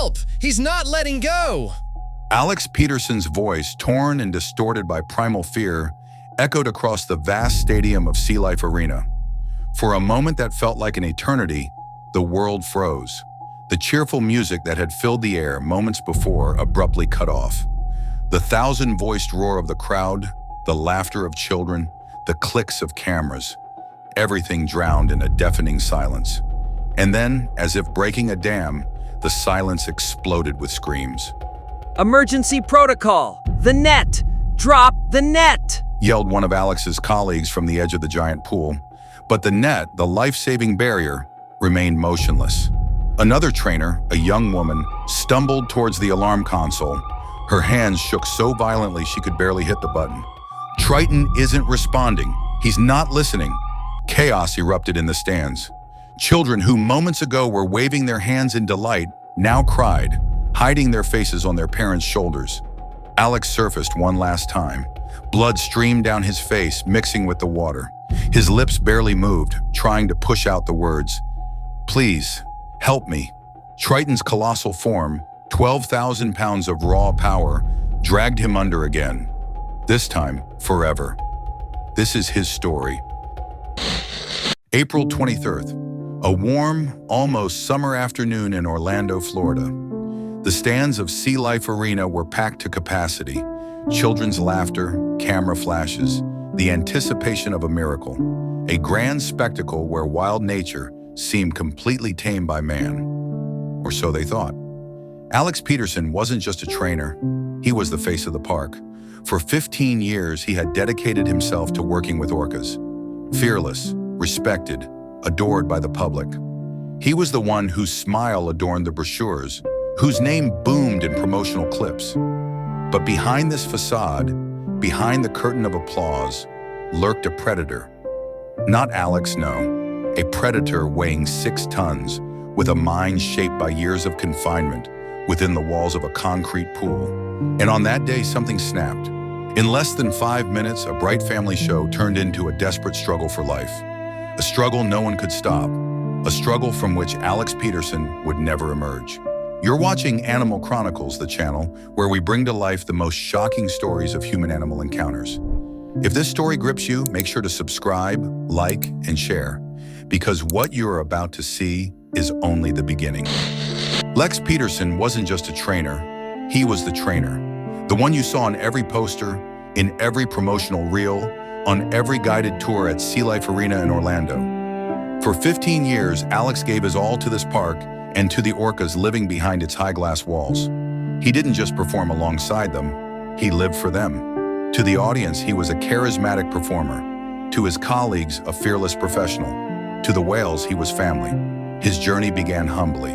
Help! He's not letting go! Alex Peterson's voice, torn and distorted by primal fear, echoed across the vast stadium of Sea Life Arena. For a moment that felt like an eternity, the world froze. The cheerful music that had filled the air moments before abruptly cut off. The thousand-voiced roar of the crowd, the laughter of children, the clicks of cameras, everything drowned in a deafening silence. And then, as if breaking a dam, the silence exploded with screams. Emergency protocol! The net! Drop the net! Yelled one of Alex's colleagues from the edge of the giant pool. But the net, the life-saving barrier, remained motionless. Another trainer, a young woman, stumbled towards the alarm console. Her hands shook so violently she could barely hit the button. Triton isn't responding. He's not listening. Chaos erupted in the stands. Children who moments ago were waving their hands in delight now cried, hiding their faces on their parents' shoulders. Alex surfaced one last time. Blood streamed down his face, mixing with the water. His lips barely moved, trying to push out the words, "Please, help me." Triton's colossal form, 12,000 pounds of raw power, dragged him under again. This time, forever. This is his story. April 23rd, a warm, almost summer afternoon in Orlando, Florida. The stands of Sea Life Arena were packed to capacity. Children's laughter, camera flashes, the anticipation of a miracle. A grand spectacle where wild nature seemed completely tamed by man. Or so they thought. Alex Peterson wasn't just a trainer, he was the face of the park. For 15 years, he had dedicated himself to working with orcas. Fearless, respected, adored by the public. He was the one whose smile adorned the brochures, whose name boomed in promotional clips. But behind this facade, behind the curtain of applause, lurked a predator. Not Alex, no. A predator weighing 6 tons, with a mind shaped by years of confinement within the walls of a concrete pool. And on that day, something snapped. In less than 5 minutes, a bright family show turned into a desperate struggle for life. A struggle no one could stop. A struggle from which Alex Peterson would never emerge. You're watching Animal Chronicles, the channel where we bring to life the most shocking stories of human-animal encounters. If this story grips you, make sure to subscribe, like, and share, because what you're about to see is only the beginning. Lex Peterson wasn't just a trainer, he was the trainer. The one you saw on every poster, in every promotional reel, on every guided tour at Sea Life Arena in Orlando. For 15 years, Alex gave his all to this park and to the orcas living behind its high glass walls. He didn't just perform alongside them, he lived for them. To the audience, he was a charismatic performer. To his colleagues, a fearless professional. To the whales, he was family. His journey began humbly.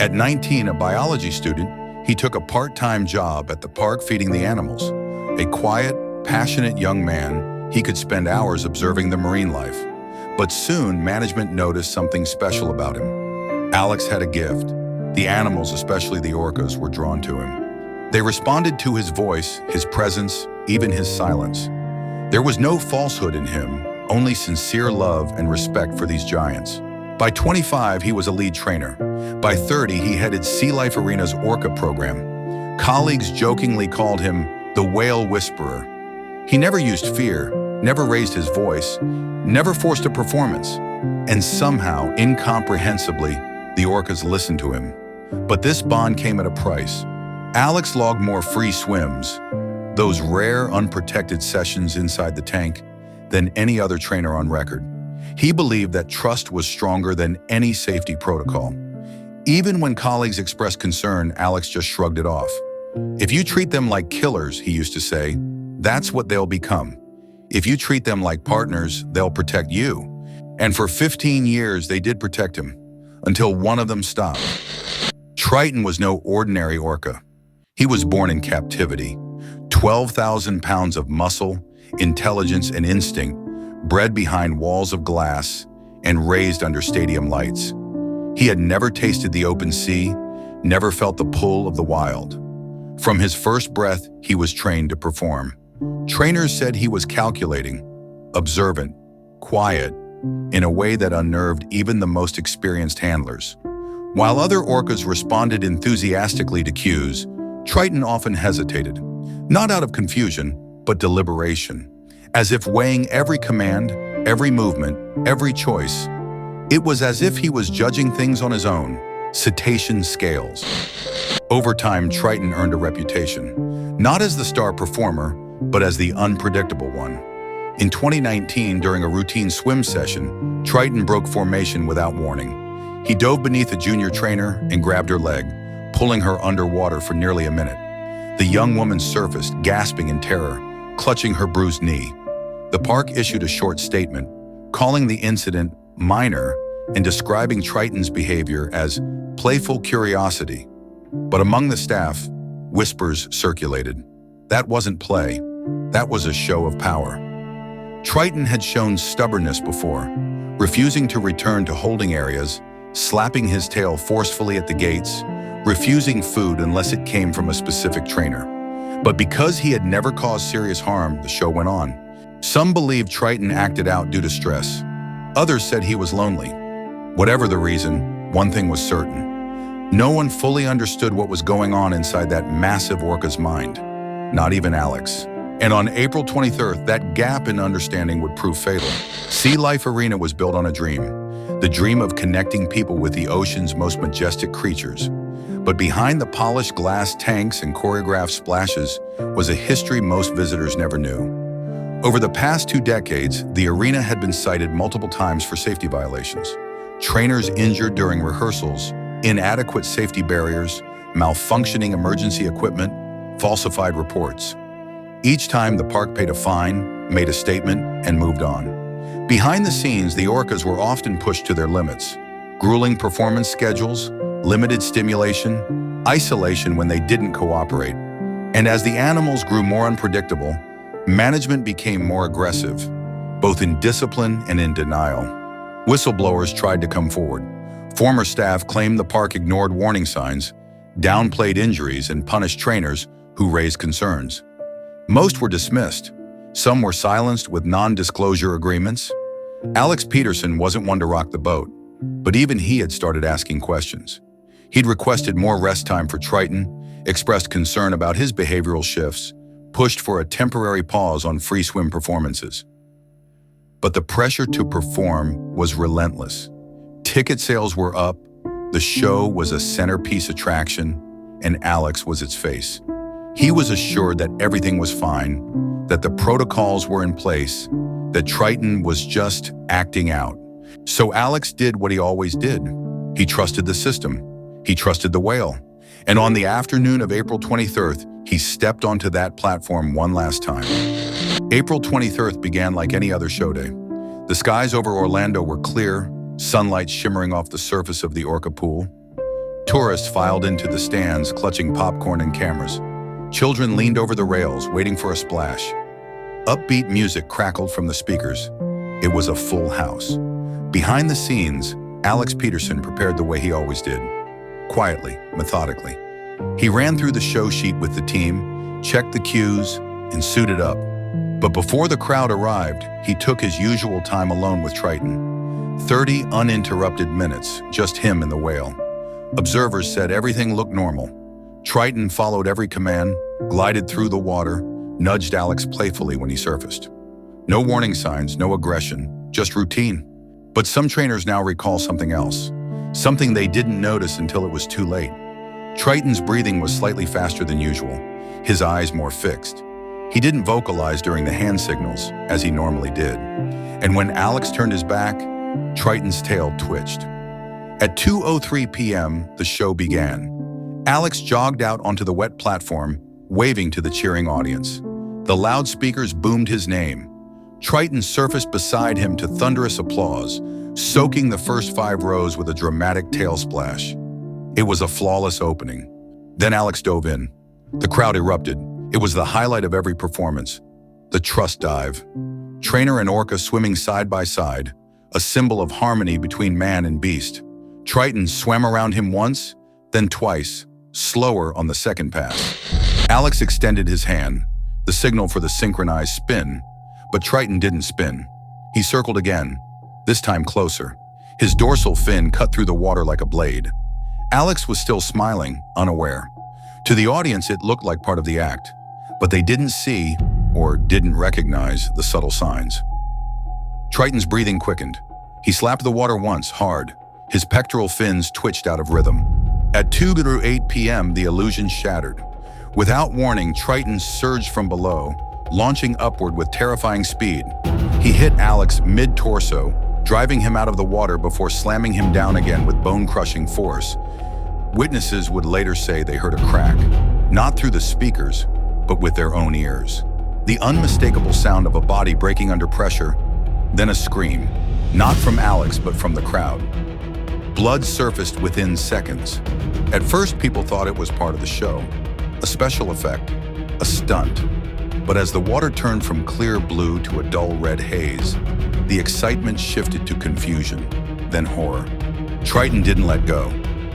At 19, a biology student, he took a part-time job at the park feeding the animals. A quiet, passionate young man, he could spend hours observing the marine life. But soon, management noticed something special about him. Alex had a gift. The animals, especially the orcas, were drawn to him. They responded to his voice, his presence, even his silence. There was no falsehood in him, only sincere love and respect for these giants. By 25, he was a lead trainer. By 30, he headed Sea Life Arena's Orca program. Colleagues jokingly called him the Whale Whisperer. He never used fear, never raised his voice, never forced a performance. And somehow, incomprehensibly, the orcas listened to him. But this bond came at a price. Alex logged more free swims, those rare, unprotected sessions inside the tank, than any other trainer on record. He believed that trust was stronger than any safety protocol. Even when colleagues expressed concern, Alex just shrugged it off. If you treat them like killers, he used to say, that's what they'll become. If you treat them like partners, they'll protect you. And for 15 years, they did protect him, until one of them stopped. Triton was no ordinary orca. He was born in captivity. 12,000 pounds of muscle, intelligence, and instinct, bred behind walls of glass and raised under stadium lights. He had never tasted the open sea, never felt the pull of the wild. From his first breath, he was trained to perform. Trainers said he was calculating, observant, quiet, in a way that unnerved even the most experienced handlers. While other orcas responded enthusiastically to cues, Triton often hesitated, not out of confusion, but deliberation, as if weighing every command, every movement, every choice. It was as if he was judging things on his own, cetacean scales. Over time, Triton earned a reputation, not as the star performer, but as the unpredictable one. In 2019, during a routine swim session, Triton broke formation without warning. He dove beneath a junior trainer and grabbed her leg, pulling her underwater for nearly a minute. The young woman surfaced, gasping in terror, clutching her bruised knee. The park issued a short statement, calling the incident minor and describing Triton's behavior as playful curiosity. But among the staff, whispers circulated. That wasn't play. That was a show of power. Triton had shown stubbornness before, refusing to return to holding areas, slapping his tail forcefully at the gates, refusing food unless it came from a specific trainer. But because he had never caused serious harm, the show went on. Some believed Triton acted out due to stress. Others said he was lonely. Whatever the reason, one thing was certain. No one fully understood what was going on inside that massive orca's mind. Not even Alex. And on April 23rd, that gap in understanding would prove fatal. Sea Life Arena was built on a dream. The dream of connecting people with the ocean's most majestic creatures. But behind the polished glass tanks and choreographed splashes was a history most visitors never knew. Over the past 2 decades, the arena had been cited multiple times for safety violations. Trainers injured during rehearsals, inadequate safety barriers, malfunctioning emergency equipment, falsified reports. Each time the park paid a fine, made a statement, and moved on. Behind the scenes, the orcas were often pushed to their limits. Grueling performance schedules, limited stimulation, isolation when they didn't cooperate. And as the animals grew more unpredictable, management became more aggressive, both in discipline and in denial. Whistleblowers tried to come forward. Former staff claimed the park ignored warning signs, downplayed injuries, and punished trainers who raised concerns. Most were dismissed. Some were silenced with non-disclosure agreements. Alex Peterson wasn't one to rock the boat, but even he had started asking questions. He'd requested more rest time for Triton, expressed concern about his behavioral shifts, pushed for a temporary pause on free swim performances. But the pressure to perform was relentless. Ticket sales were up, the show was a centerpiece attraction, and Alex was its face. He was assured that everything was fine, that the protocols were in place, that Triton was just acting out. So Alex did what he always did. He trusted the system. He trusted the whale. And on the afternoon of April 23rd, he stepped onto that platform one last time. April 23rd began like any other show day. The skies over Orlando were clear, sunlight shimmering off the surface of the Orca pool. Tourists filed into the stands, clutching popcorn and cameras. Children leaned over the rails, waiting for a splash. Upbeat music crackled from the speakers. It was a full house. Behind the scenes, Alex Peterson prepared the way he always did. Quietly, methodically. He ran through the show sheet with the team, checked the cues, and suited up. But before the crowd arrived, he took his usual time alone with Triton. 30 uninterrupted minutes, just him and the whale. Observers said everything looked normal. Triton followed every command, glided through the water, nudged Alex playfully when he surfaced. No warning signs, no aggression, just routine. But some trainers now recall something else, something they didn't notice until it was too late. Triton's breathing was slightly faster than usual, his eyes more fixed. He didn't vocalize during the hand signals, as he normally did. And when Alex turned his back, Triton's tail twitched. At 2:03 p.m., the show began. Alex jogged out onto the wet platform, waving to the cheering audience. The loudspeakers boomed his name. Triton surfaced beside him to thunderous applause, soaking the first 5 rows with a dramatic tail splash. It was a flawless opening. Then Alex dove in. The crowd erupted. It was the highlight of every performance. The trust dive. Trainer and Orca swimming side by side, a symbol of harmony between man and beast. Triton swam around him once, then twice, slower on the second pass. Alex extended his hand, the signal for the synchronized spin, but Triton didn't spin. He circled again, this time closer. His dorsal fin cut through the water like a blade. Alex was still smiling, unaware. To the audience, it looked like part of the act, but they didn't see or didn't recognize the subtle signs. Triton's breathing quickened. He slapped the water once, hard. His pectoral fins twitched out of rhythm. At 2:08 p.m., the illusion shattered. Without warning, Triton surged from below, launching upward with terrifying speed. He hit Alex mid-torso, driving him out of the water before slamming him down again with bone-crushing force. Witnesses would later say they heard a crack, not through the speakers, but with their own ears. The unmistakable sound of a body breaking under pressure, then a scream, not from Alex, but from the crowd. Blood surfaced within seconds. At first, people thought it was part of the show, a special effect, a stunt. But as the water turned from clear blue to a dull red haze, the excitement shifted to confusion, then horror. Triton didn't let go.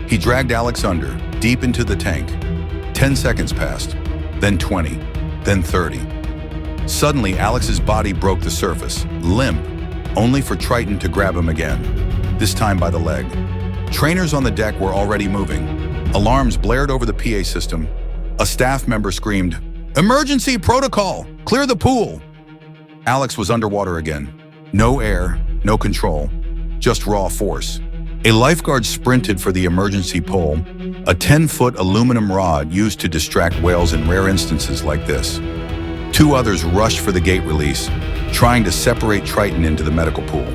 He dragged Alex under, deep into the tank. 10 seconds passed, then 20, then 30. Suddenly, Alex's body broke the surface, limp, only for Triton to grab him again, this time by the leg. Trainers on the deck were already moving. Alarms blared over the PA system. A staff member screamed, "Emergency protocol! Clear the pool!" Alex was underwater again. No air, no control, just raw force. A lifeguard sprinted for the emergency pole, a 10-foot aluminum rod used to distract whales in rare instances like this. Two others rushed for the gate release, trying to separate Triton into the medical pool.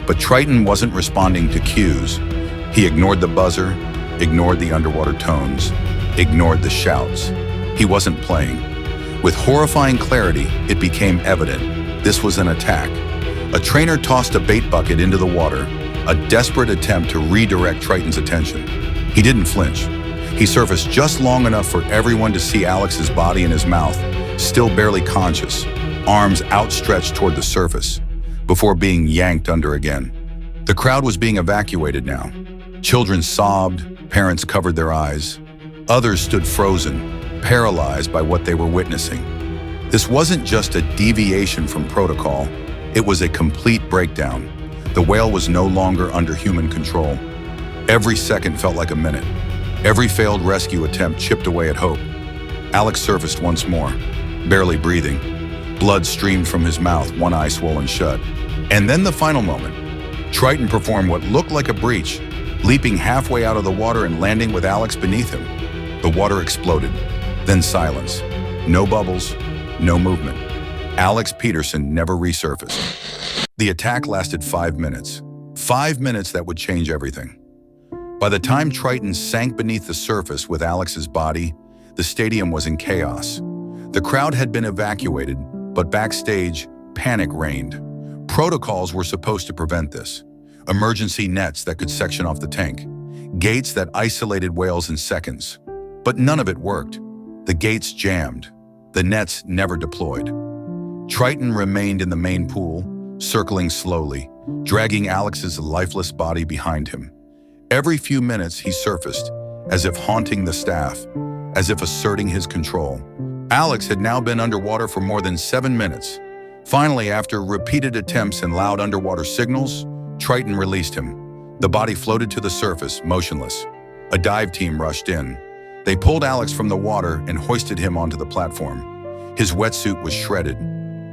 But Triton wasn't responding to cues. He ignored the buzzer, ignored the underwater tones, ignored the shouts. He wasn't playing. With horrifying clarity, it became evident this was an attack. A trainer tossed a bait bucket into the water, a desperate attempt to redirect Triton's attention. He didn't flinch. He surfaced just long enough for everyone to see Alex's body and his mouth, still barely conscious, arms outstretched toward the surface, before being yanked under again. The crowd was being evacuated now. Children sobbed, parents covered their eyes. Others stood frozen, paralyzed by what they were witnessing. This wasn't just a deviation from protocol, it was a complete breakdown. The whale was no longer under human control. Every second felt like a minute. Every failed rescue attempt chipped away at hope. Alex surfaced once more, barely breathing. Blood streamed from his mouth, one eye swollen shut. And then the final moment. Triton performed what looked like a breach, leaping halfway out of the water and landing with Alex beneath him. The water exploded, then silence. No bubbles, no movement. Alex Peterson never resurfaced. The attack lasted 5 minutes. 5 minutes that would change everything. By the time Triton sank beneath the surface with Alex's body, the stadium was in chaos. The crowd had been evacuated, but backstage, panic reigned. Protocols were supposed to prevent this. Emergency nets that could section off the tank. Gates that isolated whales in seconds. But none of it worked. The gates jammed. The nets never deployed. Triton remained in the main pool, circling slowly, dragging Alex's lifeless body behind him. Every few minutes he surfaced, as if haunting the staff, as if asserting his control. Alex had now been underwater for more than 7 minutes. Finally, after repeated attempts and loud underwater signals, Triton released him. The body floated to the surface, motionless. A dive team rushed in. They pulled Alex from the water and hoisted him onto the platform. His wetsuit was shredded.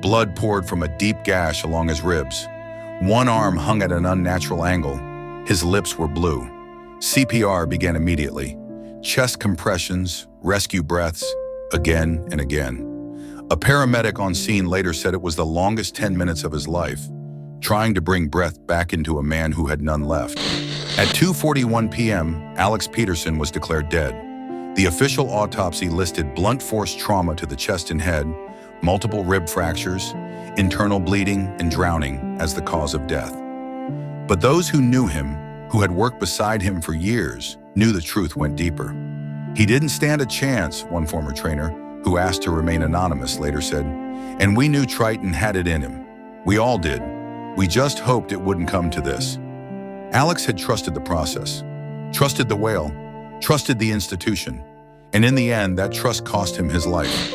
Blood poured from a deep gash along his ribs. One arm hung at an unnatural angle. His lips were blue. CPR began immediately. Chest compressions, rescue breaths, again and again. A paramedic on scene later said it was the longest 10 minutes of his life, trying to bring breath back into a man who had none left. At 2:41 p.m., Alex Peterson was declared dead. The official autopsy listed blunt force trauma to the chest and head, multiple rib fractures, internal bleeding, and drowning as the cause of death. But those who knew him, who had worked beside him for years, knew the truth went deeper. He didn't stand a chance, one former trainer, who asked to remain anonymous, later said, and we knew Triton had it in him. We all did. We just hoped it wouldn't come to this. Alex had trusted the process, trusted the whale, trusted the institution, and in the end, that trust cost him his life.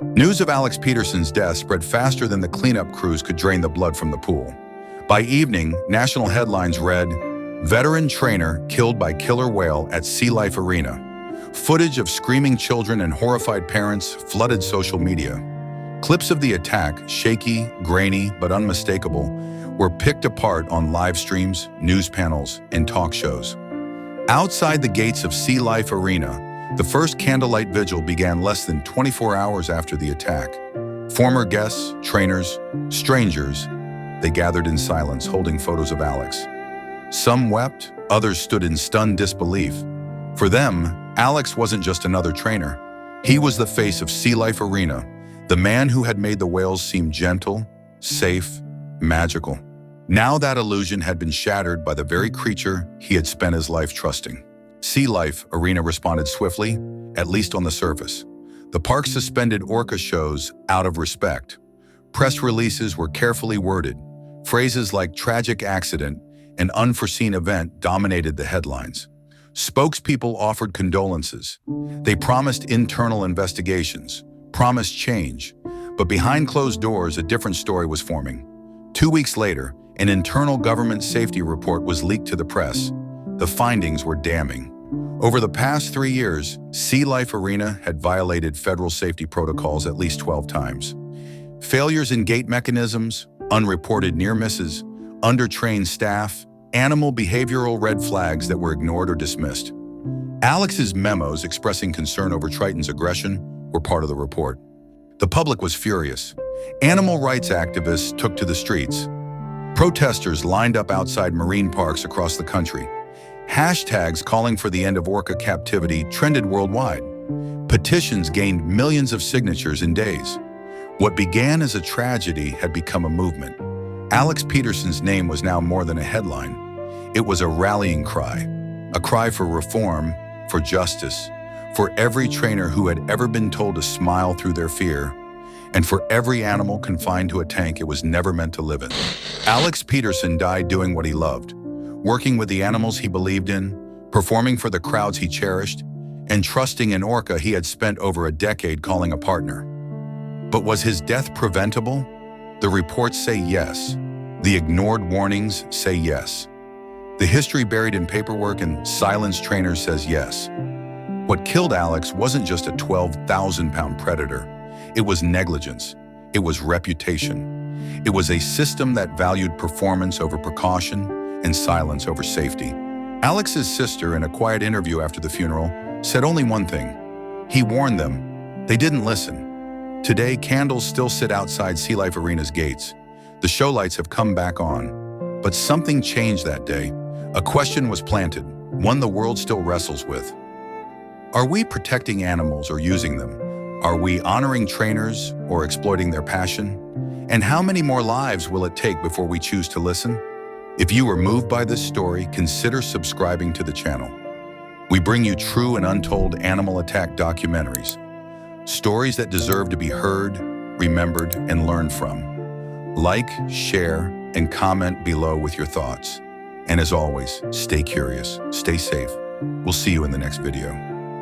News of Alex Peterson's death spread faster than the cleanup crews could drain the blood from the pool. By evening, national headlines read, Veteran trainer killed by killer whale at Sea Life Arena. Footage of screaming children and horrified parents flooded social media. Clips of the attack, shaky, grainy, but unmistakable, were picked apart on live streams, news panels, and talk shows. Outside the gates of Sea Life Arena, the first candlelight vigil began less than 24 hours after the attack. Former guests, trainers, strangers, they gathered in silence, holding photos of Alex. Some wept, others stood in stunned disbelief. For them, Alex wasn't just another trainer. He was the face of Sea Life Arena, the man who had made the whales seem gentle, safe, magical. Now that illusion had been shattered by the very creature he had spent his life trusting. Sea Life Arena responded swiftly, at least on the surface. The park suspended Orca shows out of respect. Press releases were carefully worded. Phrases like tragic accident and unforeseen event dominated the headlines. Spokespeople offered condolences. They promised internal investigations, promised change. But behind closed doors, a different story was forming. 2 weeks later, an internal government safety report was leaked to the press. The findings were damning. Over the past 3 years, Sea Life Arena had violated federal safety protocols at least 12 times. Failures in gate mechanisms, unreported near misses, undertrained staff, animal behavioral red flags that were ignored or dismissed. Alex's memos expressing concern over Triton's aggression were part of the report. The public was furious. Animal rights activists took to the streets. Protesters lined up outside marine parks across the country. Hashtags calling for the end of Orca captivity trended worldwide. Petitions gained millions of signatures in days. What began as a tragedy had become a movement. Alex Peterson's name was now more than a headline. It was a rallying cry, a cry for reform, for justice, for every trainer who had ever been told to smile through their fear, and for every animal confined to a tank it was never meant to live in. Alex Peterson died doing what he loved, working with the animals he believed in, performing for the crowds he cherished, and trusting in Orca he had spent over a decade calling a partner. But was his death preventable? The reports say yes. The ignored warnings say yes. The history buried in paperwork and silenced trainers says yes. What killed Alex wasn't just a 12,000-pound predator. It was negligence. It was reputation. It was a system that valued performance over precaution and silence over safety. Alex's sister, in a quiet interview after the funeral, said only one thing. He warned them. They didn't listen. Today, candles still sit outside Sea Life Arena's gates. The show lights have come back on. But something changed that day. A question was planted, one the world still wrestles with. Are we protecting animals or using them? Are we honoring trainers or exploiting their passion? And how many more lives will it take before we choose to listen? If you were moved by this story, consider subscribing to the channel. We bring you true and untold animal attack documentaries. Stories that deserve to be heard, remembered, and learned from. Like, share, and comment below with your thoughts. And as always, stay curious, stay safe. We'll see you in the next video.